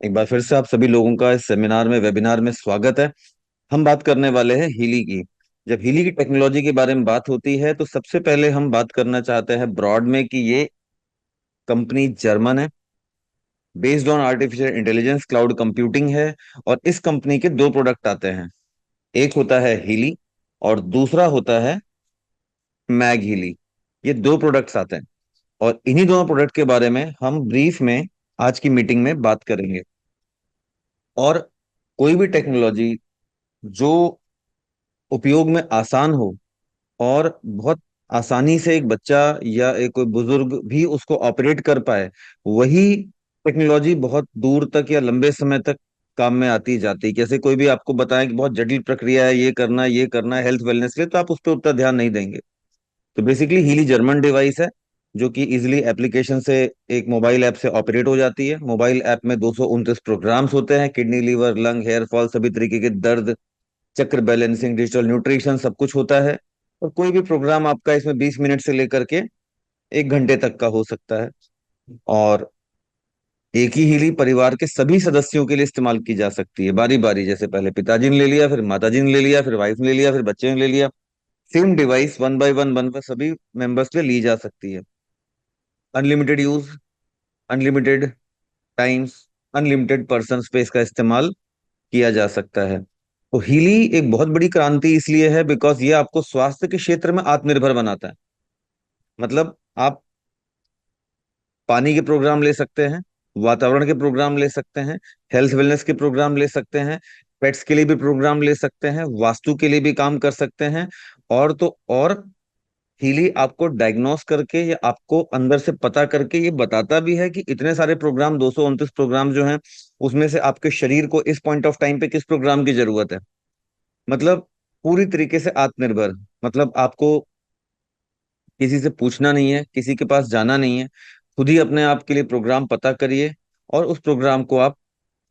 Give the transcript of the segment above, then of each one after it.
एक बार फिर से आप सभी लोगों का इस सेमिनार में वेबिनार में स्वागत है। हम बात करने वाले हैं हीली की। जब हीली की टेक्नोलॉजी के बारे में बात होती है तो सबसे पहले हम बात करना चाहते हैं ब्रॉड में कि ये कंपनी जर्मन है, based on artificial intelligence cloud computing है। और इस कंपनी के दो प्रोडक्ट आते हैं, एक होता है हीली और दूसरा होता है मैग हीली। ये दो प्रोडक्ट्स आते हैं और इन्हीं दोनों प्रोडक्ट के बारे में हम ब्रीफ में आज की मीटिंग में बात करेंगे। और कोई भी टेक्नोलॉजी जो उपयोग में आसान हो और बहुत आसानी से एक बच्चा या एक कोई बुजुर्ग भी उसको ऑपरेट कर पाए, वही टेक्नोलॉजी बहुत दूर तक या लंबे समय तक काम में आती जाती है। जैसे कोई भी आपको बताए कि बहुत जटिल प्रक्रिया है, ये करना है हेल्थ वेलनेस के लिए, तो आप उस पर उतना ध्यान नहीं देंगे। तो बेसिकली हीली जर्मन डिवाइस है जो कि इजिली एप्लीकेशन से एक मोबाइल ऐप से ऑपरेट हो जाती है। मोबाइल ऐप में 229 प्रोग्राम्स होते हैं, kidney, liver, lung, hair fall, सभी तरीके के दर्द, चक्र बैलेंसिंग, डिजिटल न्यूट्रिशन, सब कुछ होता है। और कोई भी प्रोग्राम आपका इसमें 20 मिनट से लेकर के 1 घंटे तक का हो सकता है। और एक ही हीली परिवार के सभी सदस्यों के लिए इस्तेमाल की जा सकती है, बारी बारी। जैसे पहले पिताजी ने ले लिया, फिर माताजी ने ले लिया, फिर वाइफ ने ले लिया, फिर बच्चे ने ले लिया। सेम डिवाइस वन बाय सभी मेंबर्स के लिए ली जा सकती है। Unlimited use, unlimited times, unlimited person space का इस्तेमाल किया जा सकता है। तो हीली एक बहुत बड़ी क्रांति इसलिए है बिकॉज ये आपको स्वास्थ्य के क्षेत्र में आत्मनिर्भर बनाता है। मतलब आप पानी के प्रोग्राम ले सकते हैं, वातावरण के प्रोग्राम ले सकते हैं, हेल्थ वेलनेस के प्रोग्राम ले सकते हैं, पेट्स के लिए भी प्रोग्राम ले सकते हैं, वास्तु के लिए भी काम कर सकते हैं। और तो और हीली आपको डायग्नोस करके या आपको अंदर से पता करके ये बताता भी है कि इतने सारे प्रोग्राम, 229 प्रोग्राम जो हैं, उसमें से आपके शरीर को इस पॉइंट ऑफ टाइम पे किस प्रोग्राम की जरूरत है। मतलब पूरी तरीके से आत्मनिर्भर। मतलब आपको किसी से पूछना नहीं है, किसी के पास जाना नहीं है, खुद ही अपने आप के लिए प्रोग्राम पता करिए और उस प्रोग्राम को आप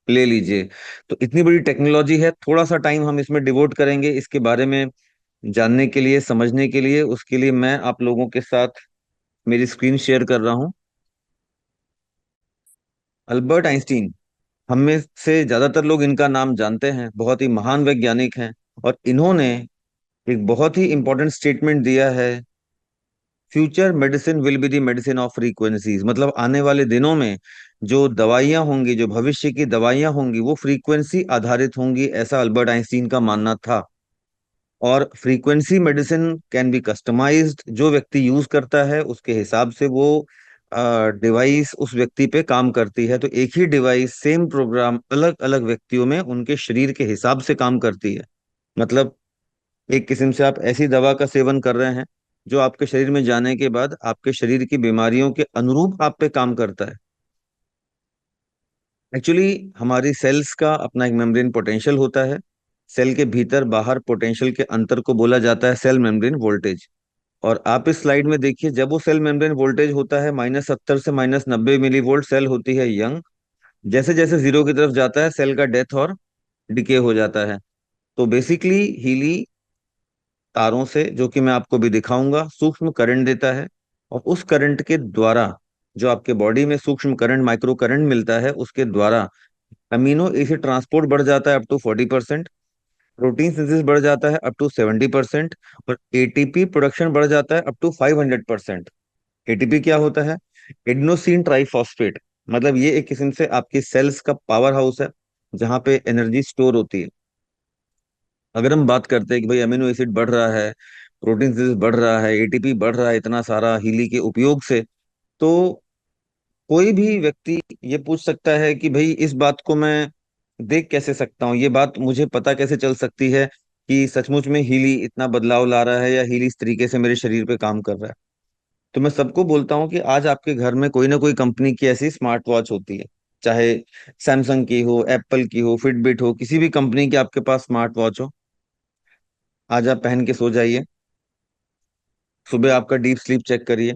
ले लीजिए। तो इतनी बड़ी टेक्नोलॉजी है, थोड़ा सा टाइम हम इसमें डिवोट करेंगे इसके बारे में जानने के लिए, समझने के लिए। उसके लिए मैं आप लोगों के साथ मेरी स्क्रीन शेयर कर रहा हूँ। अल्बर्ट आइंस्टीन, हम में से ज्यादातर लोग इनका नाम जानते हैं, बहुत ही महान वैज्ञानिक हैं। और इन्होंने एक बहुत ही इंपॉर्टेंट स्टेटमेंट दिया है, future medicine will be the medicine of frequencies. मतलब आने वाले दिनों में जो दवाइयां होंगी, जो भविष्य की दवाइयां होंगी, वो फ्रीक्वेंसी आधारित होंगी, ऐसा अल्बर्ट आइंस्टीन का मानना था। और frequency medicine can be customised, जो व्यक्ति यूज करता है उसके हिसाब से वो डिवाइस उस व्यक्ति पे काम करती है। तो एक ही डिवाइस, सेम प्रोग्राम, अलग अलग व्यक्तियों में उनके शरीर के हिसाब से काम करती है। मतलब एक किस्म से आप ऐसी दवा का सेवन कर रहे हैं जो आपके शरीर में जाने के बाद आपके शरीर की बीमारियों के अनुरूप आप पे काम करता है। एक्चुअली हमारी सेल्स का अपना एक मेम्ब्रेन पोटेंशियल होता है। सेल के भीतर बाहर पोटेंशियल के अंतर को बोला जाता है सेल मेम्ब्रेन वोल्टेज। और आप इस स्लाइड में देखिए, जब वो सेल मेम्ब्रेन वोल्टेज होता है -70 से -90 मिली वोल्ट, सेल होती है यंग। जैसे जैसे जीरो की तरफ जाता है, सेल का डेथ और डिके हो जाता है। तो बेसिकली हीली तारों से, जो कि मैं आपको भी दिखाऊंगा, सूक्ष्म करंट देता है। और उस करंट के द्वारा जो आपके बॉडी में सूक्ष्म करंट, माइक्रो करंट मिलता है, उसके द्वारा अमीनो एसिड ट्रांसपोर्ट बढ़ जाता है अप टू 40%, प्रोटीन सिंथेसिस बढ़ जाता है अप टू 70%, और एटीपी प्रोडक्शन बढ़ जाता है अप टू 500%। एटीपी क्या होता है? Adenosine triphosphate. मतलब ये एक किस्म से आपकी सेल्स का पावर हाउस है जहाँ पे एनर्जी स्टोर होती है। अगर हम बात करते हैं कि भाई अमीनो एसिड बढ़ रहा है, प्रोटीन सिंथेसिस बढ़ रहा है, एटीपी बढ़ रहा है इतना सारा हीली के उपयोग से, तो कोई भी व्यक्ति ये पूछ सकता है कि भाई इस बात को मैं देख कैसे सकता हूँ, ये बात मुझे पता कैसे चल सकती है कि सचमुच में हीली इतना बदलाव ला रहा है या हीली इस तरीके से मेरे शरीर पे काम कर रहा है। तो मैं सबको बोलता हूँ कि आज आपके घर में कोई ना कोई कंपनी की ऐसी स्मार्ट वॉच होती है, चाहे सैमसंग की हो, एप्पल की हो, फिटबिट हो, किसी भी कंपनी की आपके पास स्मार्ट वॉच हो। आज आप पहन के सो जाइए, सुबह आपका डीप स्लीप चेक करिए।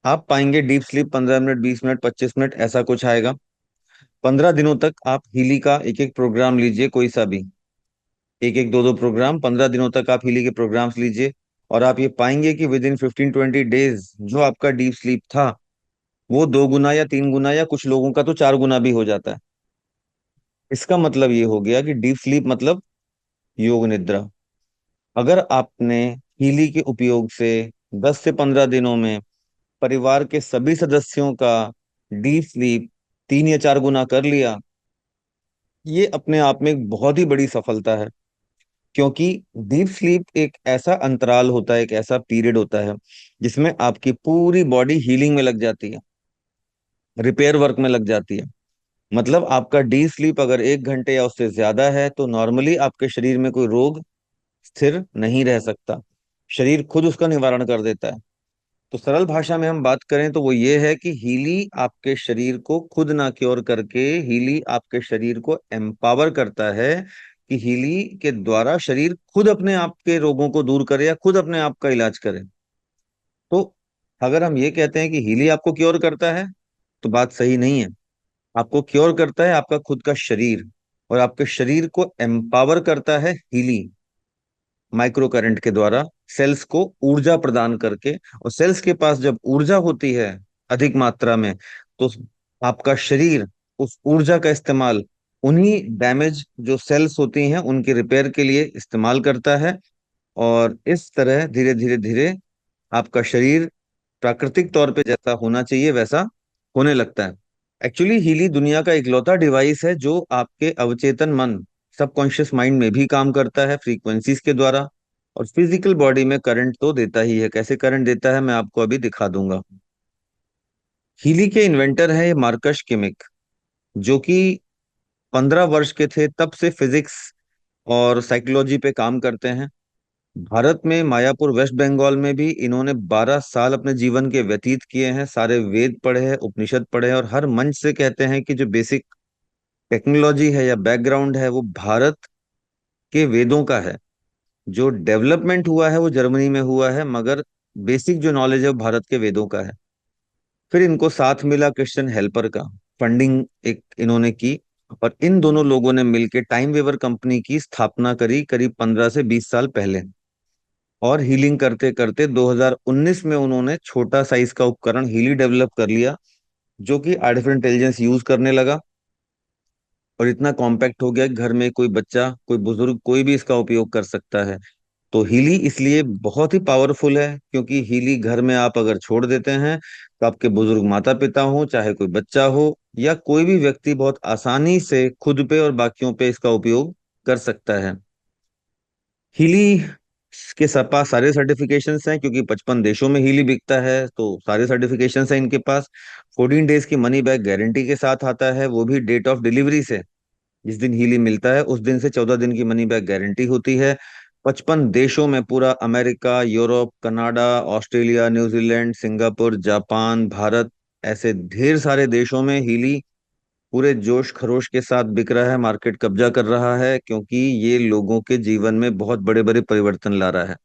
आप पाएंगे deep sleep 15 minute, 20 minute, 25 minute, ऐसा कुछ आएगा। 15 दिनों तक आप हीली का एक एक प्रोग्राम लीजिए, कोई सा भी, एक एक दो दो प्रोग्राम, 15 दिनों तक आप हीली के प्रोग्राम्स लीजिए। और आप ये पाएंगे कि विद इन 15-20 डेज जो आपका डीप स्लीप था वो 2 गुना या 3 गुना या कुछ लोगों का तो 4 गुना भी हो जाता है। इसका मतलब ये हो गया कि डीप स्लीप मतलब योग निद्रा। अगर आपने हीली के उपयोग से 10 से 15 दिनों में परिवार के सभी सदस्यों का डीप स्लीप 3 या 4 गुना कर लिया, ये अपने आप में एक बहुत ही बड़ी सफलता है। क्योंकि डीप स्लीप एक ऐसा अंतराल होता है, एक ऐसा पीरियड होता है जिसमें आपकी पूरी बॉडी हीलिंग में लग जाती है, रिपेयर वर्क में लग जाती है। मतलब आपका डीप स्लीप अगर 1 घंटे या उससे ज्यादा है तो नॉर्मली आपके शरीर में कोई रोग स्थिर नहीं रह सकता, शरीर खुद उसका निवारण कर देता है। तो सरल भाषा में हम बात करें तो वो ये है कि हीली आपके शरीर को खुद ना क्योर करके, हीली आपके शरीर को एम्पावर करता है कि हीली के द्वारा शरीर खुद अपने आप के रोगों को दूर करे या खुद अपने आप का इलाज करे। तो अगर हम ये कहते हैं कि हीली आपको क्योर करता है तो बात सही नहीं है। आपको क्योर करता है आपका खुद का शरीर, और आपके शरीर को एम्पावर करता है हीली, माइक्रो करंट के द्वारा, सेल्स को ऊर्जा प्रदान करके। और सेल्स के पास जब ऊर्जा होती है अधिक मात्रा में, तो आपका शरीर उस ऊर्जा का इस्तेमाल उन्हीं डैमेज जो सेल्स होती हैं उनके रिपेयर के लिए इस्तेमाल करता है। और इस तरह धीरे धीरे धीरे आपका शरीर प्राकृतिक तौर पे जैसा होना चाहिए वैसा होने लगता है। एक्चुअली हीली दुनिया का इकलौता डिवाइस है जो आपके अवचेतन मन, सबकॉन्शियस माइंड में भी काम करता है फ्रीक्वेंसीज के द्वारा। और फिजिकल बॉडी में करंट तो देता ही है। कैसे करंट देता है मैं आपको अभी दिखा दूंगा। हीली के इन्वेंटर है ये मार्कस किमिक, जो कि 15 वर्ष के थे तब से फिजिक्स और साइकोलॉजी पे काम करते हैं। भारत में मायापुर वेस्ट बंगाल में भी इन्होंने 12 साल अपने जीवन के व्यतीत किए हैं। सारे वेद पढ़े हैं, उपनिषद पढ़े हैं, और हर मंच से कहते हैं कि जो बेसिक टेक्नोलॉजी है या बैकग्राउंड है वो भारत के वेदों का है। जो डेवलपमेंट हुआ है वो जर्मनी में हुआ है, मगर बेसिक जो नॉलेज है वो भारत के वेदों का है। फिर इनको साथ मिला क्रिश्चियन हेल्पर का, फंडिंग एक इन्होंने की। और इन दोनों लोगों ने मिलकर टाइम वेवर कंपनी की स्थापना करी करीब 15 से 20 साल पहले। और हीलिंग करते करते 2019 में उन्होंने छोटा साइज का उपकरण हीली डेवलप कर लिया, जो कि आर्टिफिशियल इंटेलिजेंस यूज करने लगा। और इतना कॉम्पैक्ट हो गया कि घर में कोई बच्चा, कोई बुजुर्ग, कोई भी इसका उपयोग कर सकता है। तो हीली इसलिए बहुत ही पावरफुल है क्योंकि हीली घर में आप अगर छोड़ देते हैं तो आपके बुजुर्ग माता पिता हो, चाहे कोई बच्चा हो या कोई भी व्यक्ति, बहुत आसानी से खुद पे और बाकियों पे इसका उपयोग कर सकता है। हीली के पास सारे सर्टिफिकेशंस हैं क्योंकि 55 देशों में हीली बिकता है, तो सारे सर्टिफिकेशंस हैं इनके पास। 14 डेज की मनी बैक गारंटी के साथ आता है, वो भी डेट ऑफ डिलीवरी से। जिस दिन हीली मिलता है उस दिन से 14 दिन की मनी बैक गारंटी होती है। 55 देशों में, पूरा America, Europe, Canada, Australia, New Zealand, Singapore, Japan, Bharat, ऐसे ढेर सारे देशों में हीली पूरे जोश खरोश के साथ बिक रहा है, मार्केट कब्जा कर रहा है, क्योंकि ये लोगों के जीवन में बहुत बड़े बड़े परिवर्तन ला रहा है।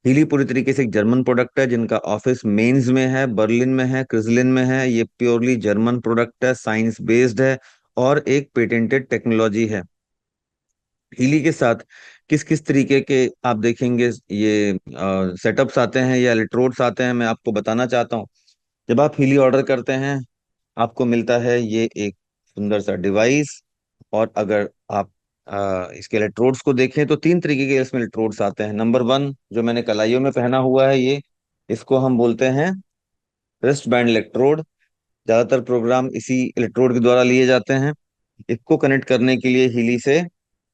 हीली पूरी तरीके से एक जर्मन प्रोडक्ट है जिनका ऑफिस मेंस में है, बर्लिन में है, क्रिजलिन में है। ये प्योरली जर्मन प्रोडक्ट है, साइंस बेस्ड है, और एक पेटेंटेड टेक्नोलॉजी है। हीली के साथ किस किस तरीके के आप देखेंगे ये सेटअप्स आते हैं या इलेक्ट्रोड्स आते हैं, मैं आपको बताना चाहता हूँ। जब आप हीली ऑर्डर करते हैं आपको मिलता है ये एक सुंदर सा डिवाइस। और अगर आप इसके इलेक्ट्रोड्स को देखें तो 3 तरीके के इसमें इलेक्ट्रोड्स आते हैं। नंबर 1 जो मैंने कलाइयों में पहना हुआ है ये, इसको हम बोलते हैं रिस्ट बैंड इलेक्ट्रोड। ज्यादातर प्रोग्राम इसी इलेक्ट्रोड के द्वारा लिए जाते हैं। इसको कनेक्ट करने के लिए हीली से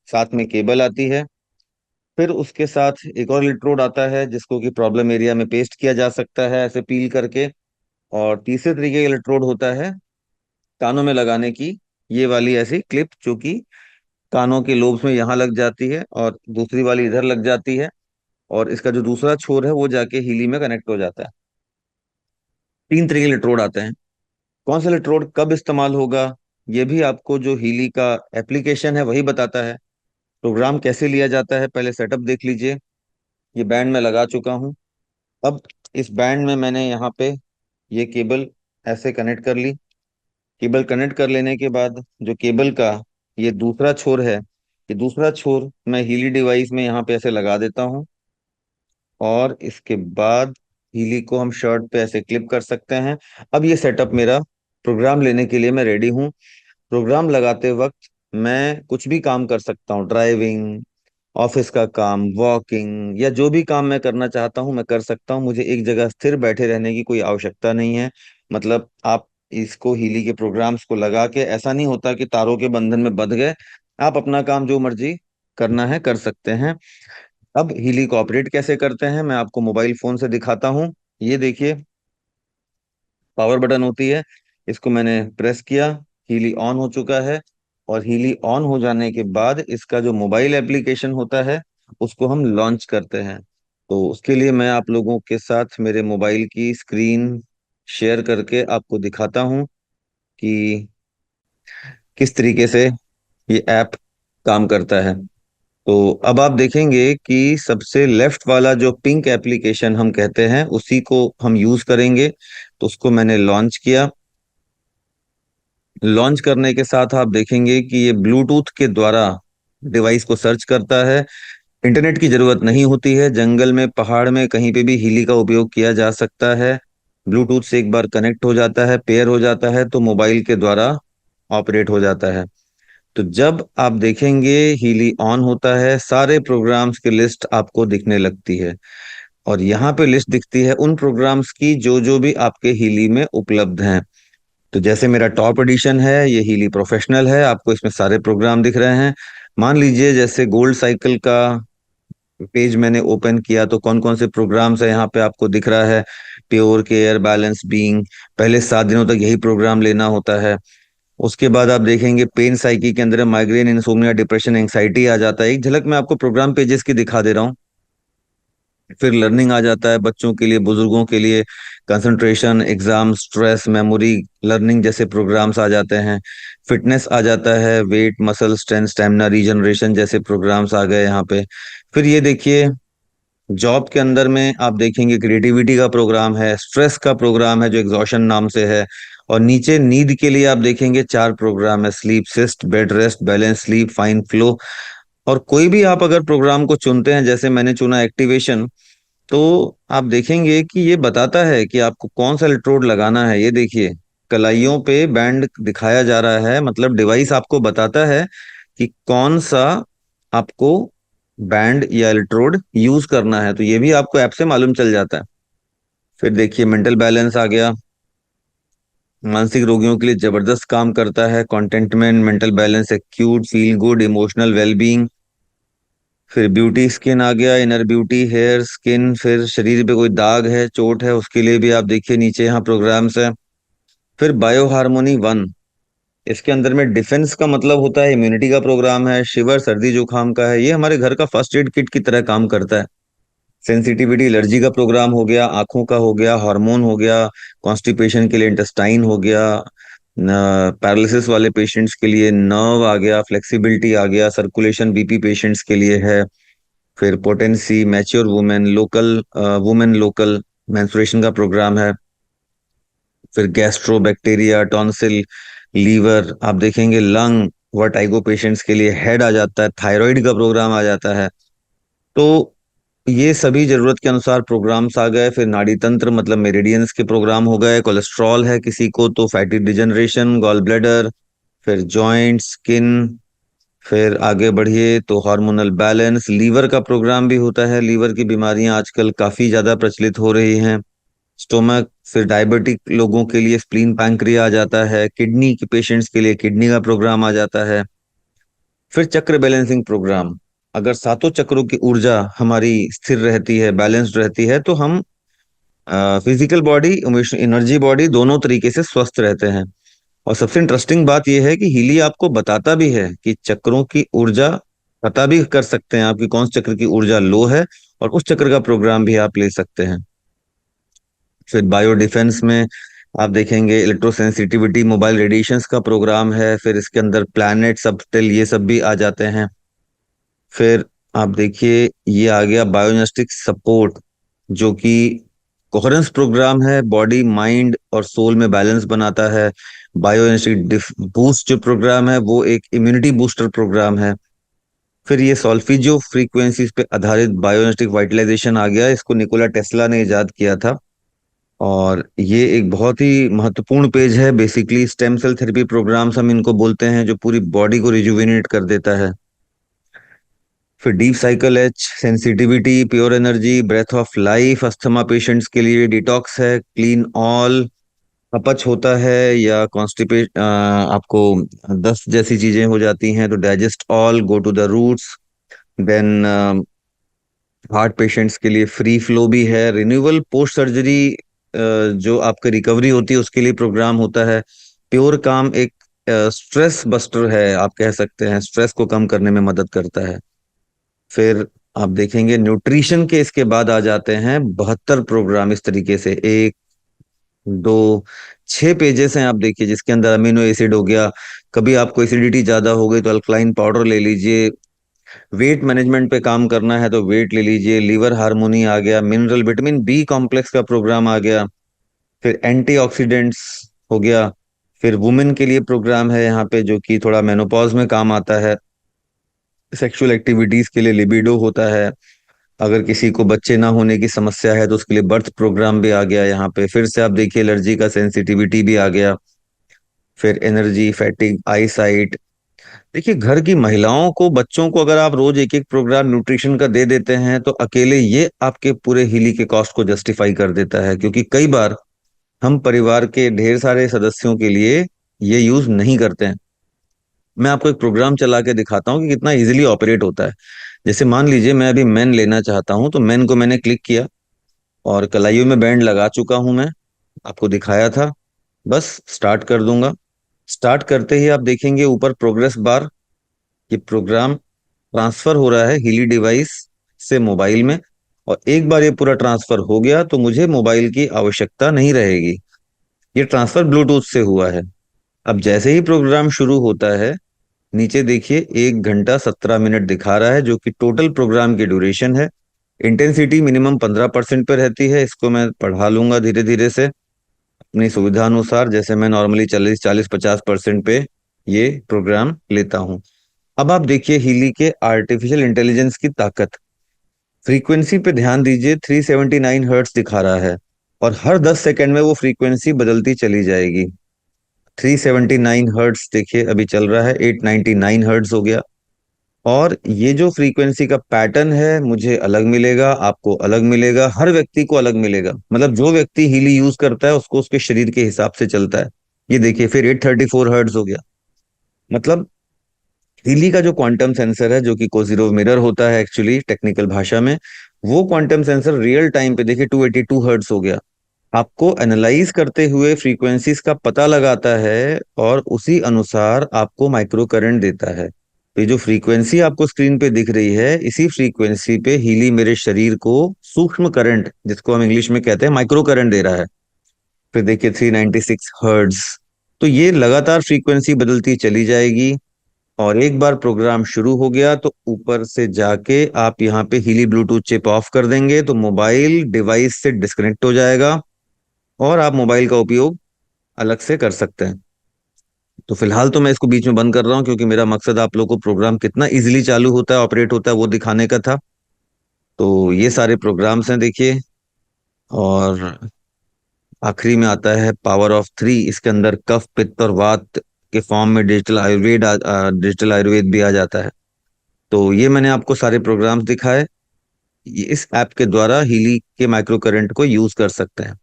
साथ में केबल आती है। फिर उसके साथ एक और इलेक्ट्रोड आता है जिसको कि प्रॉब्लम एरिया में पेस्ट किया जा सकता है ऐसे पील करके। और तीसरे तरीके का इलेक्ट्रोड होता है कानों में लगाने की, ये वाली ऐसी क्लिप जो कि कानों के लोब्स में यहाँ लग जाती है और दूसरी वाली इधर लग जाती है। और इसका जो दूसरा छोर है वो जाके हीली में कनेक्ट हो जाता है। 3 तरीके के इलेक्ट्रोड आते हैं। कौन सा इलेक्ट्रोड कब इस्तेमाल होगा ये भी आपको जो हीली का एप्लीकेशन है वही बताता है। प्रोग्राम कैसे लिया जाता है पहले सेटअप देख लीजिए। ये बैंड में लगा चुका हूँ। अब इस बैंड में मैंने यहाँ पे ये केबल ऐसे कनेक्ट कर ली। केबल कनेक्ट कर लेने के बाद जो केबल का ये दूसरा छोर है, ये दूसरा छोर मैं हीली डिवाइस में यहाँ पे ऐसे लगा देता हूँ। और इसके बाद हीली को हम शर्ट पे ऐसे क्लिप कर सकते हैं। अब ये सेटअप मेरा, प्रोग्राम लेने के लिए मैं रेडी हूँ। प्रोग्राम लगाते वक्त मैं कुछ भी काम कर सकता हूँ, ड्राइविंग, ऑफिस का काम, वॉकिंग, या जो भी काम मैं करना चाहता हूँ मैं कर सकता हूँ। मुझे एक जगह स्थिर बैठे रहने की कोई आवश्यकता नहीं है। मतलब आप इसको, हीली के प्रोग्राम्स को लगा के, ऐसा नहीं होता कि तारों के बंधन में बंध गए, आप अपना काम जो मर्जी करना है कर सकते हैं। अब हीली को ऑपरेट कैसे करते हैं मैं आपको मोबाइल फोन से दिखाता हूँ। ये देखिए, पावर बटन होती है, इसको मैंने प्रेस किया, हीली ऑन हो चुका है। और हीली ऑन हो जाने के बाद इसका जो मोबाइल एप्लीकेशन होता है उसको हम लॉन्च करते हैं। तो उसके लिए मैं आप लोगों के साथ मेरे मोबाइल की स्क्रीन शेयर करके आपको दिखाता हूँ कि किस तरीके से ये ऐप काम करता है। तो अब आप देखेंगे कि सबसे लेफ्ट वाला जो पिंक एप्लीकेशन हम कहते हैं उसी को हम यूज करेंगे। तो उसको मैंने लॉन्च किया। लॉन्च करने के साथ आप देखेंगे कि ये ब्लूटूथ के द्वारा डिवाइस को सर्च करता है। इंटरनेट की जरूरत नहीं होती है, जंगल में, पहाड़ में, कहीं पे भी हीली का उपयोग किया जा सकता है। ब्लूटूथ से एक बार कनेक्ट हो जाता है, पेयर हो जाता है, तो मोबाइल के द्वारा ऑपरेट हो जाता है। तो जब आप देखेंगे हीली ऑन होता है, सारे प्रोग्राम्स की लिस्ट आपको दिखने लगती है। और यहाँ पे लिस्ट दिखती है उन प्रोग्राम्स की जो जो भी आपके हीली में उपलब्ध हैं। तो जैसे मेरा टॉप एडिशन है, ये हीली प्रोफेशनल है, आपको इसमें सारे प्रोग्राम दिख रहे हैं। मान लीजिए जैसे गोल्ड साइकिल का पेज मैंने ओपन किया तो कौन कौन से प्रोग्राम्स है यहाँ पे आपको दिख रहा है। प्योर केयर, बैलेंस बीइंग, पहले 7 दिनों तक यही प्रोग्राम लेना होता है। उसके बाद आप देखेंगे पेन साइकी के अंदर माइग्रेन, इंसोम्निया, डिप्रेशन, एंग्जाइटी आ जाता है। एक झलक मैं आपको प्रोग्राम पेजेस की दिखा दे रहा हूँ। फिर लर्निंग आ जाता है, बच्चों के लिए, बुजुर्गों के लिए, concentration, exam, stress, memory, learning जैसे प्रोग्राम्स आ जाते हैं। फिटनेस आ जाता है, weight, muscle strength, stamina, regeneration जैसे प्रोग्राम्स आ गए यहाँ पे। फिर ये देखिए, जॉब के अंदर में आप देखेंगे क्रिएटिविटी का प्रोग्राम है, स्ट्रेस का प्रोग्राम है जो एग्जॉशन नाम से है। और नीचे नींद के लिए आप देखेंगे 4 प्रोग्राम है, sleep cyst, bed rest, balance sleep, fine flow. और कोई भी आप अगर प्रोग्राम को चुनते हैं, जैसे मैंने चुना एक्टिवेशन, तो आप देखेंगे कि ये बताता है कि आपको कौन सा इलेक्ट्रोड लगाना है। ये देखिए, कलाइयों पे बैंड दिखाया जा रहा है, मतलब डिवाइस आपको बताता है कि कौन सा आपको बैंड या इलेक्ट्रोड यूज करना है। तो ये भी आपको ऐप से मालूम चल जाता है। फिर देखिए, मेंटल बैलेंस आ गया, मानसिक रोगियों के लिए जबरदस्त काम करता है। Contentment, mental balance, acute, feel good, emotional wellbeing. फिर ब्यूटी स्किन आ गया, इनर ब्यूटी, हेयर, स्किन। फिर शरीर पे कोई दाग है, चोट है, उसके लिए भी आप देखिए नीचे यहाँ प्रोग्राम्स है। फिर बायो हार्मोनी 1, इसके अंदर में डिफेंस का मतलब होता है इम्यूनिटी का प्रोग्राम है। शिवर, सर्दी जुकाम का है, ये हमारे घर का फर्स्ट एड किट की तरह काम करता है। सेंसिटिविटी, एलर्जी का प्रोग्राम हो गया, आंखों का हो गया, हार्मोन हो गया, कॉन्स्टिपेशन के लिए इंटेस्टाइन हो गया, पैरालिसिस वाले पेशेंट्स के लिए नर्व आ गया, फ्लेक्सिबिलिटी आ गया, सर्कुलेशन बीपी पेशेंट्स के लिए है। फिर potency, mature women, local women, local menstruation का प्रोग्राम है। फिर गैस्ट्रो, बैक्टीरिया, टॉन्सिल, लीवर, आप देखेंगे लंग, वर्टाइगो पेशेंट्स के लिए हेड आ जाता है, थायराइड का प्रोग्राम आ जाता है। तो ये सभी जरूरत के अनुसार प्रोग्राम्स आ गए। फिर नाड़ी तंत्र, मतलब मेरिडियंस के प्रोग्राम हो गए। कोलेस्ट्रॉल है किसी को तो फैटी डिजनरेशन, गॉल ब्लैडर। फिर जॉइंट, स्किन। फिर आगे बढ़िए तो हार्मोनल बैलेंस, लीवर का प्रोग्राम भी होता है, लीवर की बीमारियां आजकल काफी ज्यादा प्रचलित हो रही हैं। स्टोमक, फिर डायबिटिक लोगों के लिए स्प्लीन, पैंक्रिया आ जाता है। किडनी के पेशेंट्स के लिए किडनी का प्रोग्राम आ जाता है। फिर चक्र बैलेंसिंग प्रोग्राम, अगर सातों चक्रों की ऊर्जा हमारी स्थिर रहती है, बैलेंस्ड रहती है, तो हम physical body, emotional energy body, दोनों तरीके से स्वस्थ रहते हैं। और सबसे इंटरेस्टिंग बात यह है कि हीली आपको बताता भी है कि चक्रों की ऊर्जा, पता भी कर सकते हैं आपकी कौन से चक्र की ऊर्जा लो है, और उस चक्र का प्रोग्राम भी आप ले सकते हैं। फिर बायो डिफेंस में आप देखेंगे इलेक्ट्रोसेंसिटिविटी, मोबाइल रेडिएशंस का प्रोग्राम है। फिर इसके अंदर प्लैनेट, सबटेल, ये सब भी आ जाते हैं। फिर आप देखिए, ये आ गया बायोनेस्टिक सपोर्ट, जो कि कोहेरेंस प्रोग्राम है, बॉडी, माइंड और सोल में बैलेंस बनाता है। बायोनेस्टिक बूस्ट जो प्रोग्राम है वो एक इम्यूनिटी बूस्टर प्रोग्राम है। फिर ये सॉल्फिजो फ्रीक्वेंसीज पे आधारित बायोइनेटिक वाइटलाइजेशन आ गया, इसको निकोला टेस्ला ने इजाद किया था। और ये एक बहुत ही महत्वपूर्ण पेज है। Basically stem cell therapy programmes हम इनको बोलते हैं, जो पूरी बॉडी को रिजुविनेट कर देता है। फिर deep cycle H, sensitivity, pure energy, breath of life, asthma patients के लिए डिटॉक्स है, क्लीन ऑल, अपच होता है या कॉन्स्टिपेट आपको दस्त जैसी चीजें हो जाती हैं तो digest all, go to the roots. Then heart patients के लिए फ्री फ्लो भी है, रिन्यूअल पोस्ट सर्जरी जो आपकी रिकवरी होती है उसके लिए प्रोग्राम होता है। प्योर काम एक स्ट्रेस बस्टर है, आप कह सकते हैं, स्ट्रेस को कम करने में मदद करता है। फिर आप देखेंगे न्यूट्रिशन के इसके बाद आ जाते हैं 72 प्रोग्राम इस तरीके से, एक, दो, 6 पेजेस हैं आप देखिए, जिसके अंदर अमीनो एसिड हो गया, कभी आपको एसिडिटी ज्यादा हो गई तो अल्कलाइन पाउडर ले लीजिए, वेट मैनेजमेंट पे काम करना है तो वेट ले लीजिए, लीवर हार्मोनी आ गया, मिनरल विटामिन बी कॉम्प्लेक्स का प्रोग्राम आ गया, फिर एंटीऑक्सीडेंट्स हो गया। फिर वुमेन के लिए प्रोग्राम है यहाँ पे जो कि थोड़ा मेनोपॉज में काम आता है। सेक्सुअल एक्टिविटीज के लिए लिबिडो होता है। अगर किसी को बच्चे ना होने की समस्या है तो उसके लिए बर्थ प्रोग्राम भी आ गया यहाँ पे। फिर से आप देखिए एलर्जी का सेंसिटिविटी भी आ गया। फिर एनर्जी, फैटिग, आई साइट। देखिए घर की महिलाओं को, बच्चों को अगर आप रोज एक एक प्रोग्राम न्यूट्रिशन का दे देते हैं तो अकेले ये आपके पूरे हीली के कॉस्ट को जस्टिफाई कर देता है, क्योंकि कई बार हम परिवार के ढेर सारे सदस्यों के लिए ये यूज नहीं करते हैं। मैं आपको एक प्रोग्राम चला के दिखाता हूँ कि कितना इजीली ऑपरेट होता है। जैसे मान लीजिए मैं अभी मेन लेना चाहता हूँ, तो मेन को मैंने क्लिक किया और कलाइयों में बैंड लगा चुका हूं मैं, आपको दिखाया था। बस स्टार्ट कर दूंगा। स्टार्ट करते ही आप देखेंगे ऊपर प्रोग्रेस बार, ये प्रोग्राम ट्रांसफर हो रहा है हीली डिवाइस से मोबाइल में। और एक बार ये पूरा ट्रांसफर हो गया तो मुझे मोबाइल की आवश्यकता नहीं रहेगी। ये ट्रांसफर ब्लूटूथ से हुआ है। अब जैसे ही प्रोग्राम शुरू होता है, नीचे देखिए 1 घंटा 17 मिनट दिखा रहा है, जो कि टोटल प्रोग्राम की ड्यूरेशन है। इंटेंसिटी मिनिमम 15% पे रहती है, इसको मैं बढ़ा लूंगा धीरे धीरे से अपनी सुविधा अनुसार, जैसे मैं नॉर्मली 40 40 50% पे ये प्रोग्राम लेता हूँ। अब आप देखिए हीली के आर्टिफिशियल इंटेलिजेंस की ताकत। फ्रीक्वेंसी पे ध्यान दीजिए, 379 हर्ट्स दिखा रहा है और हर 10 सेकंड में वो फ्रीक्वेंसी बदलती चली जाएगी। 379 हर्ट्स देखिए अभी चल रहा है, 899 हर्ट्स हो गया। और ये जो फ्रीक्वेंसी का पैटर्न है, मुझे अलग मिलेगा, आपको अलग मिलेगा, हर व्यक्ति को अलग मिलेगा। मतलब जो व्यक्ति हीली यूज करता है उसको उसके शरीर के हिसाब से चलता है। ये देखिए फिर 834 हर्ट्ज हो गया। मतलब हीली का जो क्वांटम सेंसर है, जो कि कोजीरो मिरर होता है एक्चुअली टेक्निकल भाषा में, वो क्वांटम सेंसर रियल टाइम पे देखिए 282 हर्ट्ज हो गया। आपको एनालाइज करते हुए फ्रीक्वेंसीज का पता लगाता है और उसी अनुसार आपको माइक्रो करंट देता है। तो ये जो फ्रीक्वेंसी आपको स्क्रीन पे दिख रही है, इसी फ्रीक्वेंसी पे हीली मेरे शरीर को सूक्ष्म करंट, जिसको हम इंग्लिश में कहते हैं माइक्रो करंट, दे रहा है। फिर देखिए 396 हर्ट्ज। तो ये लगातार फ्रीक्वेंसी बदलती चली जाएगी। और एक बार प्रोग्राम शुरू हो गया तो ऊपर से जाके आप यहाँ पे हीली ब्लूटूथ चिप ऑफ कर देंगे तो मोबाइल डिवाइस से डिस्कनेक्ट हो जाएगा और आप मोबाइल का उपयोग अलग से कर सकते हैं। तो फिलहाल तो मैं इसको बीच में बंद कर रहा हूँ, क्योंकि मेरा मकसद आप लोगों को प्रोग्राम कितना इजीली चालू होता है, ऑपरेट होता है, वो दिखाने का था। तो ये सारे प्रोग्राम्स हैं देखिए। और आखिरी में आता है पावर ऑफ थ्री। इसके अंदर कफ, पित्त और वात के फॉर्म में डिजिटल आयुर्वेद भी आ जाता है। तो ये मैंने आपको सारे प्रोग्राम्स दिखाए। ये इस ऐप के द्वारा हीली के माइक्रो करंट को यूज कर सकते हैं।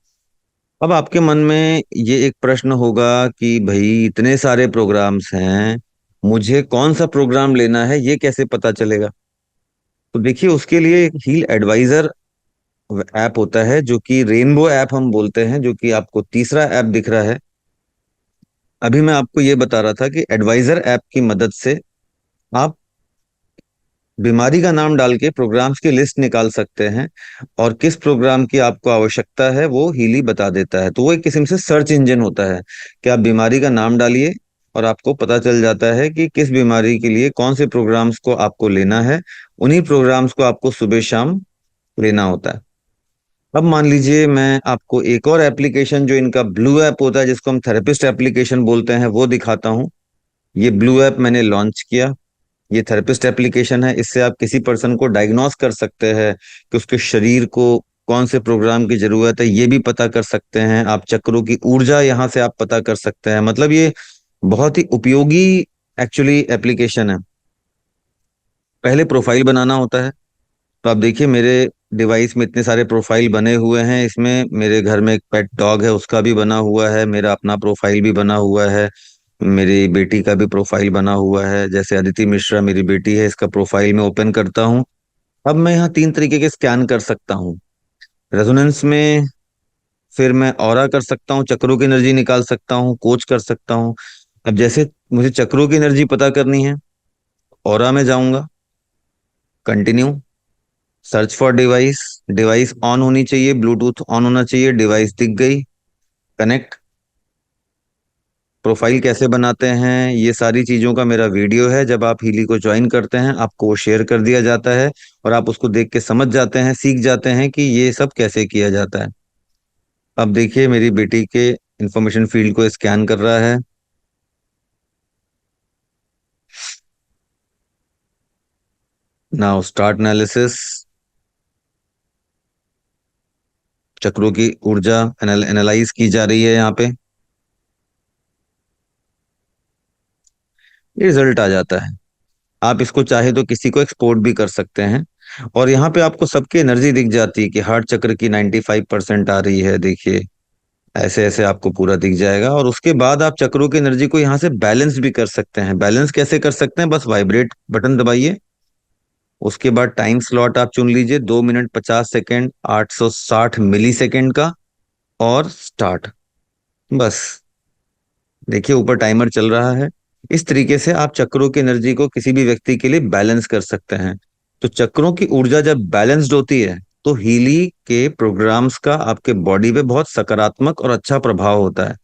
अब आपके मन में ये एक प्रश्न होगा कि भाई इतने सारे प्रोग्राम्स हैं, मुझे कौन सा प्रोग्राम लेना है ये कैसे पता चलेगा? तो देखिए उसके लिए एक हील एडवाइजर ऐप होता है, जो कि रेनबो ऐप हम बोलते हैं, जो कि आपको तीसरा ऐप दिख रहा है। अभी मैं आपको ये बता रहा था कि एडवाइजर ऐप की मदद से आप बीमारी का नाम डाल के प्रोग्राम्स की लिस्ट निकाल सकते हैं, और किस प्रोग्राम की आपको आवश्यकता है वो हीली बता देता है। तो वो एक किस्म से सर्च इंजन होता है कि आप बीमारी का नाम डालिए और आपको पता चल जाता है कि किस बीमारी के लिए कौन से प्रोग्राम्स को आपको लेना है। उन्हीं प्रोग्राम्स को आपको सुबह शाम लेना होता है। अब मान लीजिए मैं आपको एक और एप्लीकेशन, जो इनका ब्लू ऐप होता है, जिसको हम थेरेपिस्ट एप्लीकेशन बोलते हैं, वो दिखाता हूँ। ये ब्लू ऐप मैंने लॉन्च किया। ये थेरेपिस्ट एप्लीकेशन है, इससे आप किसी पर्सन को डायग्नोस कर सकते हैं कि उसके शरीर को कौन से प्रोग्राम की जरूरत है, ये भी पता कर सकते हैं आप। चक्रों की ऊर्जा यहाँ से आप पता कर सकते हैं। मतलब ये बहुत ही उपयोगी एक्चुअली एप्लीकेशन है। पहले प्रोफाइल बनाना होता है। तो आप देखिए मेरे डिवाइस में इतने सारे प्रोफाइल बने हुए हैं। इसमें मेरे घर में एक पेट डॉग है, उसका भी बना हुआ है, मेरा अपना प्रोफाइल भी बना हुआ है, मेरी बेटी का भी प्रोफाइल बना हुआ है। जैसे अदिति मिश्रा मेरी बेटी है, इसका प्रोफाइल मैं ओपन करता हूँ। अब मैं यहाँ तीन तरीके के स्कैन कर सकता हूँ। रेजोनेंस में फिर मैं ऑरा कर सकता हूँ, चक्रों की एनर्जी निकाल सकता हूँ, कोच कर सकता हूँ। अब जैसे मुझे चक्रों की एनर्जी पता करनी है, ऑरा में जाऊंगा, continue, search for device. Device on होनी चाहिए, ब्लूटूथ ऑन होना चाहिए, डिवाइस दिख गई, कनेक्ट। प्रोफाइल कैसे बनाते हैं ये सारी चीजों का मेरा वीडियो है। जब आप हीली को ज्वाइन करते हैं आपको वो शेयर कर दिया जाता है, और आप उसको देख के समझ जाते हैं, सीख जाते हैं कि ये सब कैसे किया जाता है। अब देखिए मेरी बेटी के इंफॉर्मेशन फील्ड को स्कैन कर रहा है। Now start analysis. चक्रों की ऊर्जा एनालाइज की जा रही है यहाँ पे। रिजल्ट आ जाता है। आप इसको चाहे तो किसी को एक्सपोर्ट भी कर सकते हैं। और यहाँ पे आपको सबकी एनर्जी दिख जाती है कि हार्ट चक्र की 95% आ रही है, देखिए ऐसे ऐसे आपको पूरा दिख जाएगा। और उसके बाद आप चक्रों की एनर्जी को यहाँ से बैलेंस भी कर सकते हैं। बैलेंस कैसे कर सकते हैं, बस वाइब्रेट बटन दबाइए, उसके बाद टाइम स्लॉट आप चुन लीजिए, 2 मिनट 50 सेकेंड 860 मिली सेकेंड का, और स्टार्ट। बस देखिए ऊपर टाइमर चल रहा है। इस तरीके से आप चक्रों की एनर्जी को किसी भी व्यक्ति के लिए बैलेंस कर सकते हैं। तो चक्रों की ऊर्जा जब बैलेंस्ड होती है तो हीली के प्रोग्राम्स का आपके बॉडी पे बहुत सकारात्मक और अच्छा प्रभाव होता है।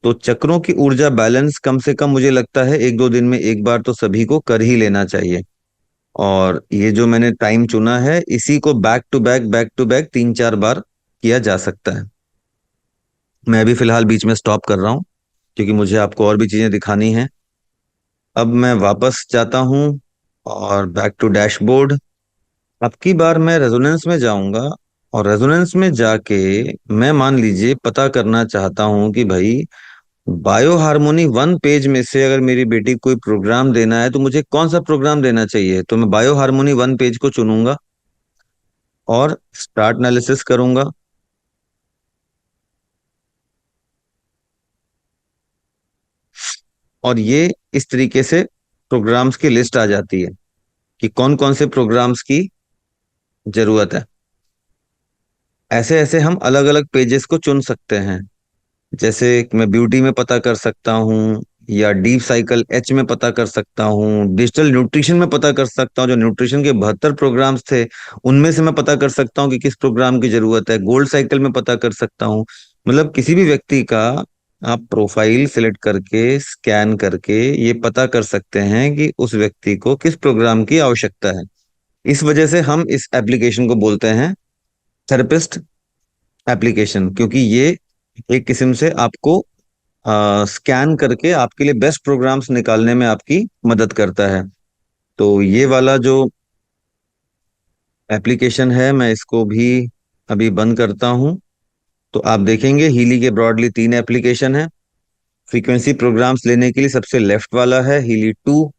तो चक्रों की ऊर्जा बैलेंस कम से कम मुझे लगता है 1-2 दिन में एक बार तो सभी को कर ही लेना चाहिए। और ये जो मैंने टाइम चुना है इसी को बैक टू बैक 3-4 बार किया जा सकता है। मैं अभी फिलहाल बीच में स्टॉप कर रहा हूँ क्योंकि मुझे आपको और भी चीजें दिखानी हैं। अब मैं वापस जाता हूँ और बैक टू डैशबोर्ड। अब की बार मैं रेजोनेंस में जाऊंगा, और रेजोनेंस में जाके मैं मान लीजिए पता करना चाहता हूँ कि भाई बायो हारमोनी 1 पेज में से अगर मेरी बेटी को कोई प्रोग्राम देना है तो मुझे कौन सा प्रोग्राम देना चाहिए। तो मैं बायो हारमोनी 1 पेज को चुनूंगा और स्टार्ट एनालिसिस करूंगा। और ये इस तरीके से प्रोग्राम्स की लिस्ट आ जाती है कि कौन कौन से प्रोग्राम्स की जरूरत है। ऐसे ऐसे हम अलग अलग पेजेस को चुन सकते हैं। जैसे मैं ब्यूटी में पता कर सकता हूँ, या डीप साइकिल एच में पता कर सकता हूँ, डिजिटल न्यूट्रिशन में पता कर सकता हूँ, जो न्यूट्रिशन के 72 प्रोग्राम्स थे उनमें से मैं पता कर सकता हूँ कि किस प्रोग्राम की जरूरत है। गोल्ड साइकिल में पता कर सकता हूँ। मतलब किसी भी व्यक्ति का आप प्रोफाइल सिलेक्ट करके स्कैन करके ये पता कर सकते हैं कि उस व्यक्ति को किस प्रोग्राम की आवश्यकता है। इस वजह से हम इस एप्लीकेशन को बोलते हैं थेरेपिस्ट एप्लीकेशन, क्योंकि ये एक किस्म से आपको स्कैन करके आपके लिए बेस्ट प्रोग्राम्स निकालने में आपकी मदद करता है। तो ये वाला जो एप्लीकेशन है मैं इसको भी अभी बंद करता हूँ। तो आप देखेंगे हीली के ब्रॉडली 3 एप्लीकेशन है। फ्रीक्वेंसी प्रोग्राम्स लेने के लिए सबसे लेफ्ट वाला है हीली 2।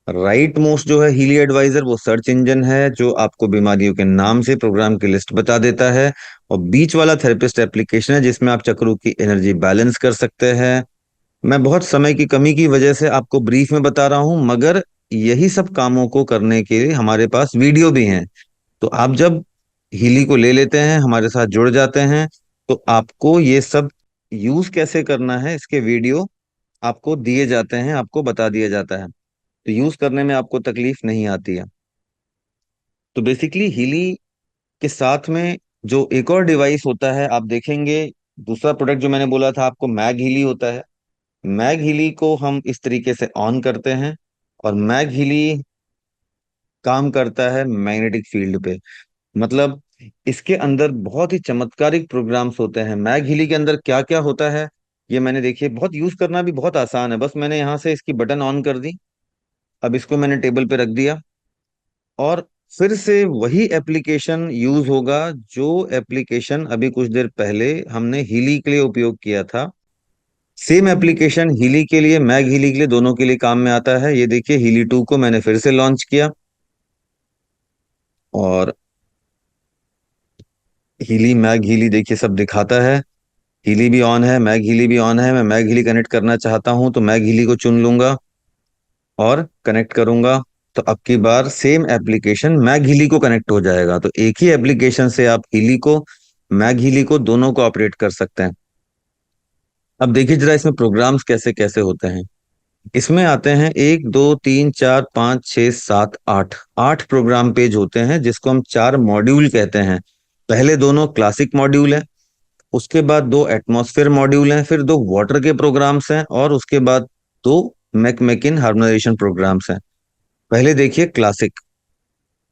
राइट मोस्ट जो है हीली एडवाइजर, वो सर्च इंजन है जो आपको बीमारियों के नाम से प्रोग्राम की लिस्ट बता देता है। और बीच वाला थेरेपिस्ट एप्लीकेशन है जिसमें आप चक्रों की एनर्जी बैलेंस कर सकते हैं। मैं बहुत समय की कमी की वजह से आपको ब्रीफ में बता रहा हूं, मगर यही सब कामों को करने के लिए हमारे पास वीडियो भी हैं। तो आप जब हीली को ले लेते हैं, हमारे साथ जुड़ जाते हैं, तो आपको ये सब यूज कैसे करना है इसके वीडियो आपको दिए जाते हैं, आपको बता दिया जाता है। तो यूज करने में आपको तकलीफ नहीं आती है। तो बेसिकली हीली के साथ में जो एक और डिवाइस होता है आप देखेंगे, दूसरा प्रोडक्ट जो मैंने बोला था आपको, मैग हीली होता है। मैग हीली को हम इस तरीके से ऑन करते हैं, और मैग हीली काम करता है मैग्नेटिक फील्ड पे। मतलब इसके अंदर बहुत ही चमत्कारिक प्रोग्राम्स होते हैं। मैग हीली के अंदर क्या क्या होता है ये मैंने देखिए, बहुत यूज करना भी बहुत आसान है। बस मैंने यहाँ से इसकी बटन ऑन कर दी, अब इसको मैंने टेबल पे रख दिया, और फिर से वही एप्लीकेशन यूज होगा जो एप्लीकेशन अभी कुछ देर पहले हमने हीली के लिए उपयोग किया था। सेम एप्लीकेशन हीली के लिए, मैग हीली के लिए, दोनों के लिए काम में आता है। ये देखिए, हीली 2 को मैंने फिर से लॉन्च किया, और हीली मैग हीली देखिए सब दिखाता है। हीली भी ऑन है, मैग हीली भी ऑन है। मैं मैग हीली कनेक्ट करना चाहता हूं तो मैग हीली को चुन लूंगा और कनेक्ट करूंगा। तो अब की बार सेम एप्लीकेशन मैग हीली को कनेक्ट हो जाएगा। तो एक ही एप्लीकेशन से आप हीली को, मैग हीली को, दोनों को ऑपरेट कर सकते हैं। अब देखिए जरा इसमें प्रोग्राम्स कैसे कैसे होते हैं। इसमें आते हैं 1 2 3 4 5 6 7 8, 8 प्रोग्राम पेज होते हैं, जिसको हम 4 मॉड्यूल कहते हैं। पहले दोनों क्लासिक मॉड्यूल हैं, उसके बाद 2 एटमॉस्फेयर मॉड्यूल हैं, फिर 2 वाटर के प्रोग्राम्स हैं, और उसके बाद 2 मैकमेकिन हार्मोनाइजेशन प्रोग्राम्स हैं। पहले देखिए क्लासिक।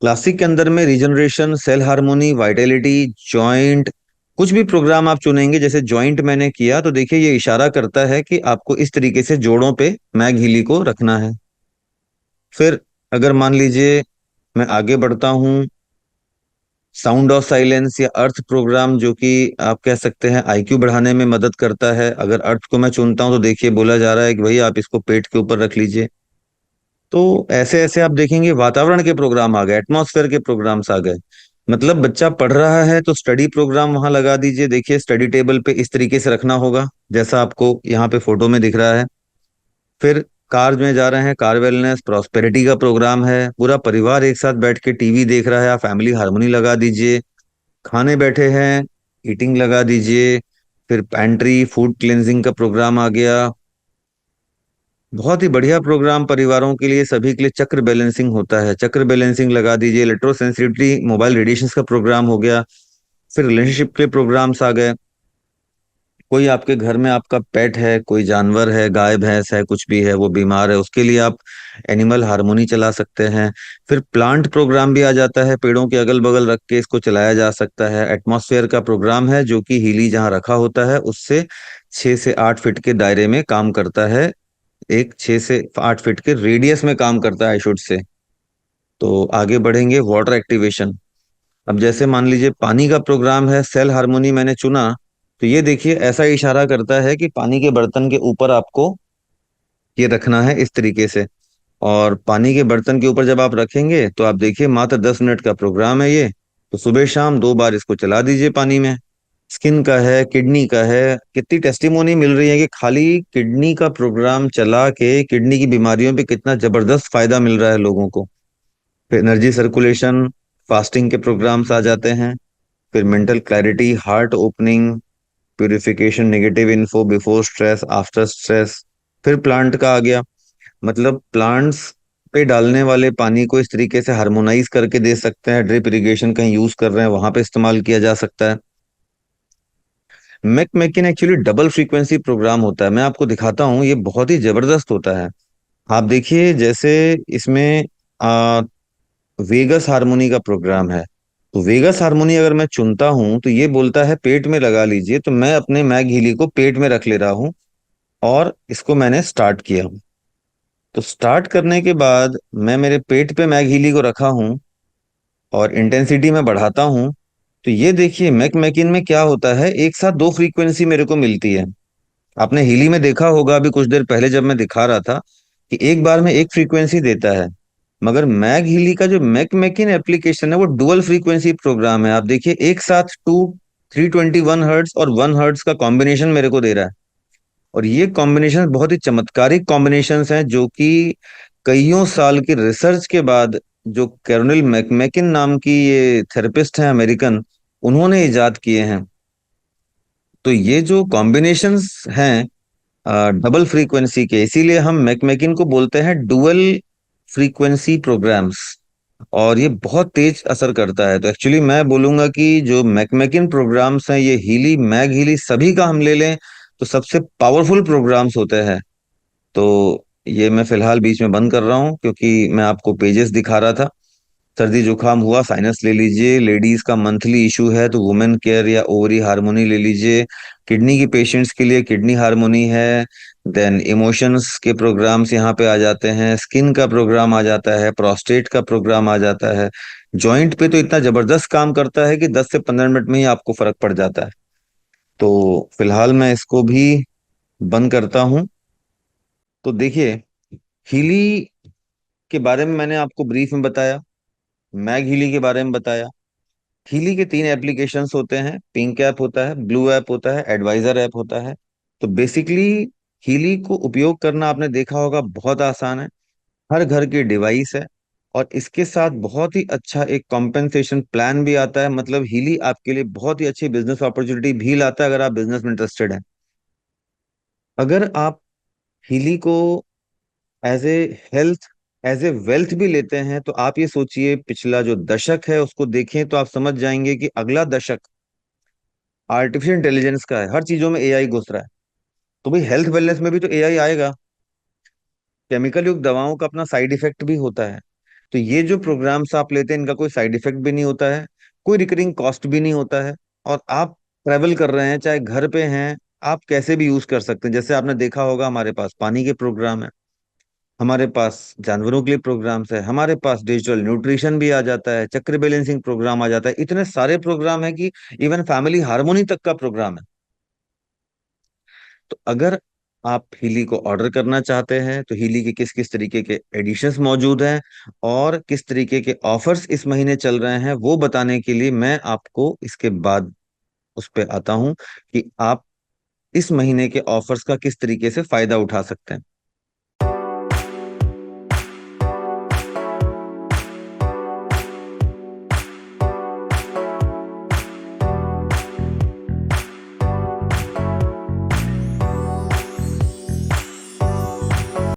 क्लासिक के अंदर में regeneration, cell harmony, vitality, joint, कुछ भी प्रोग्राम आप चुनेंगे, जैसे जॉइंट मैंने किया तो देखिए ये इशारा करता है कि आपको इस तरीके से जोड़ों पे मैग हीली को रखना है। फिर अगर मान लीजिए मैं आगे बढ़ता हूँ, साउंड ऑफ साइलेंस या अर्थ प्रोग्राम, जो कि आप कह सकते हैं आईक्यू बढ़ाने में मदद करता है। अगर अर्थ को मैं चुनता हूं तो देखिए बोला जा रहा है कि भाई आप इसको पेट के ऊपर रख लीजिए। तो ऐसे ऐसे आप देखेंगे वातावरण के प्रोग्राम आ गए, एटमॉस्फेयर के प्रोग्राम्स आ गए। मतलब बच्चा पढ़ रहा है तो स्टडी प्रोग्राम वहां लगा दीजिए। देखिए स्टडी टेबल पे इस तरीके से रखना होगा जैसा आपको यहाँ पे फोटो में दिख रहा है। फिर कार में जा रहे हैं, कार वेलनेस प्रॉस्पेरिटी का प्रोग्राम है। पूरा परिवार एक साथ बैठ के टीवी देख रहा है, आप फैमिली हार्मोनी लगा दीजिए। खाने बैठे हैं, ईटिंग लगा दीजिए। फिर पैंट्री फूड क्लेंजिंग का प्रोग्राम आ गया। बहुत ही बढ़िया प्रोग्राम परिवारों के लिए, सभी के लिए। चक्र बैलेंसिंग होता है, चक्र बैलेंसिंग लगा दीजिए। इलेक्ट्रोसेंसिटिविटी मोबाइल रेडिएशंस का प्रोग्राम हो गया। फिर रिलेशनशिप के प्रोग्राम्स आ गए। कोई आपके घर में आपका पेट है, कोई जानवर है, गाय भैंस है, कुछ भी है, वो बीमार है, उसके लिए आप एनिमल हार्मोनी चला सकते हैं। फिर प्लांट प्रोग्राम भी आ जाता है, पेड़ों के अगल बगल रख के इसको चलाया जा सकता है। एटमॉस्फेयर का प्रोग्राम है, जो कि हीली जहाँ रखा होता है उससे 6 से 8 फीट के दायरे में काम करता है। एक 6 से 8 फीट के रेडियस में काम करता है, आई शुड से। तो आगे बढ़ेंगे, वाटर एक्टिवेशन। अब जैसे मान लीजिए पानी का प्रोग्राम है, सेल हार्मोनी मैंने चुना, तो ये देखिए ऐसा इशारा करता है कि पानी के बर्तन के ऊपर आपको ये रखना है इस तरीके से। और पानी के बर्तन के ऊपर जब आप रखेंगे तो आप देखिए मात्र 10 मिनट का प्रोग्राम है ये। तो सुबह शाम 2 बार इसको चला दीजिए पानी में। स्किन का है, किडनी का है। कितनी टेस्टिमोनी मिल रही है कि खाली किडनी का प्रोग्राम चला के किडनी की बीमारियों पे कितना जबरदस्त फायदा मिल रहा है लोगों को। फिर एनर्जी सर्कुलेशन, फास्टिंग के प्रोग्राम्स आ जाते हैं। फिर mental clarity, heart opening, purification, negative info, before stress, after stress. फिर प्लांट का आ गया। मतलब प्लांट्स पे डालने वाले पानी को इस तरीके से हार्मोनाइज करके दे सकते हैं। ड्रिप इरिगेशन कहीं यूज कर रहे हैं, वहां पे इस्तेमाल किया जा सकता है। मैकमेकिन एक्चुअली डबल फ्रीक्वेंसी प्रोग्राम होता है, मैं आपको दिखाता हूँ, ये बहुत ही जबरदस्त होता है। आप देखिए जैसे इसमें आ, वेगस हार्मोनी का प्रोग्राम है। तो वेगस हार्मोनी अगर मैं चुनता हूं तो ये बोलता है पेट में लगा लीजिए, तो मैं अपने मैग हीली को पेट में रख ले रहा हूं, और इसको मैंने स्टार्ट किया। तो स्टार्ट करने के बाद मैं मेरे पेट पे मैग हीली को रखा हूं और इंटेंसिटी में बढ़ाता हूं। तो ये देखिए मैकमेकिन में क्या होता है, एक साथ 2 फ्रीक्वेंसी मेरे को मिलती है। आपने हीली में देखा होगा अभी कुछ देर पहले जब मैं दिखा रहा था कि एक बार में एक फ्रीक्वेंसी देता है। मगर मैग हीली का जो मैकमेकिन एप्लीकेशन है वो डुअल फ्रीक्वेंसी प्रोग्राम है। आप देखिए एक साथ 321 हर्ट्स और 1 हर्ट्स का कॉम्बिनेशन मेरे को दे रहा है। और ये कॉम्बिनेशन बहुत ही चमत्कारिक कॉम्बिनेशंस हैं, जो कि कईयों साल की रिसर्च के बाद जो कैरोनिल मैकमेकिन नाम की ये थेरेपिस्ट हैं अमेरिकन, उन्होंने इजाद किए हैं। तो ये जो कॉम्बिनेशंस हैं डबल फ्रीक्वेंसी के, इसीलिए हम मैकमेकिन को बोलते हैं डुअल फ्रीक्वेंसी प्रोग्राम्स। और ये बहुत तेज असर करता है। तो एक्चुअली मैं बोलूंगा कि जो मैकमेकिन प्रोग्राम्स हैं, ये हीली, मैग हीली, सभी का हम ले लें तो सबसे पावरफुल प्रोग्राम्स होते हैं। तो ये मैं फिलहाल बीच में बंद कर रहा हूँ, क्योंकि मैं आपको पेजेस दिखा रहा था। सर्दी जुकाम हुआ, साइनस ले लीजिए। लेडीज का मंथली इशू है तो वुमेन केयर या ओवरी हार्मोनी ले लीजिए। किडनी की पेशेंट्स के लिए किडनी हार्मोनी है। देन इमोशंस के प्रोग्राम्स यहाँ पे आ जाते हैं, स्किन का प्रोग्राम आ जाता है, प्रोस्टेट का प्रोग्राम आ जाता है। जॉइंट पे तो इतना जबरदस्त काम करता है कि 10 से 15 मिनट में ही आपको फर्क पड़ जाता है। तो फिलहाल मैं इसको भी बंद करता हूँ। तो देखिए, हीली के बारे में मैंने आपको ब्रीफ में बताया, मैग हीली के बारे में बताया। हीली के 3 एप्लीकेशंस होते हैं, पिंक ऐप होता है, ब्लू ऐप होता है, एडवाइजर ऐप होता है। तो बेसिकली हीली को उपयोग करना आपने देखा होगा बहुत आसान है, हर घर की डिवाइस है। और इसके साथ बहुत ही अच्छा एक कॉम्पेंसेशन प्लान भी आता है। मतलब हीली आपके लिए बहुत ही अच्छी बिजनेस अपॉर्चुनिटी भी लाता है अगर आप बिजनेस में इंटरेस्टेड हैं। अगर आप हीली को as a health, as a wealth भी लेते हैं, तो आप ये सोचिए पिछला जो दशक है उसको देखें तो आप समझ जाएंगे कि अगला दशक आर्टिफिशियल इंटेलिजेंस का है। हर चीजों में एआई घुस रहा है। तो भाई हेल्थ वेलनेस में भी तो एआई आएगा। केमिकल युक्त दवाओं का अपना साइड इफेक्ट भी होता है। तो ये जो प्रोग्राम्स आप लेते हैं इनका कोई साइड इफेक्ट भी नहीं होता है, कोई रिकरिंग कॉस्ट भी नहीं होता है। और आप ट्रैवल कर रहे हैं चाहे घर पे हैं, आप कैसे भी यूज कर सकते हैं। जैसे आपने देखा होगा हमारे पास पानी के प्रोग्राम है, हमारे पास जानवरों के लिए प्रोग्राम्स है, हमारे पास डिजिटल न्यूट्रिशन भी आ जाता है, चक्र बैलेंसिंग प्रोग्राम आ जाता है। इतने सारे प्रोग्राम है कि इवन फैमिली हार्मोनी तक का प्रोग्राम है। तो अगर आप हीली को ऑर्डर करना चाहते हैं तो हीली के किस किस तरीके के एडिशंस मौजूद हैं और किस तरीके के ऑफर्स इस महीने चल रहे हैं वो बताने के लिए मैं आपको इसके बाद उस पे आता हूं कि आप इस महीने के ऑफर्स का किस तरीके से फायदा उठा सकते हैं।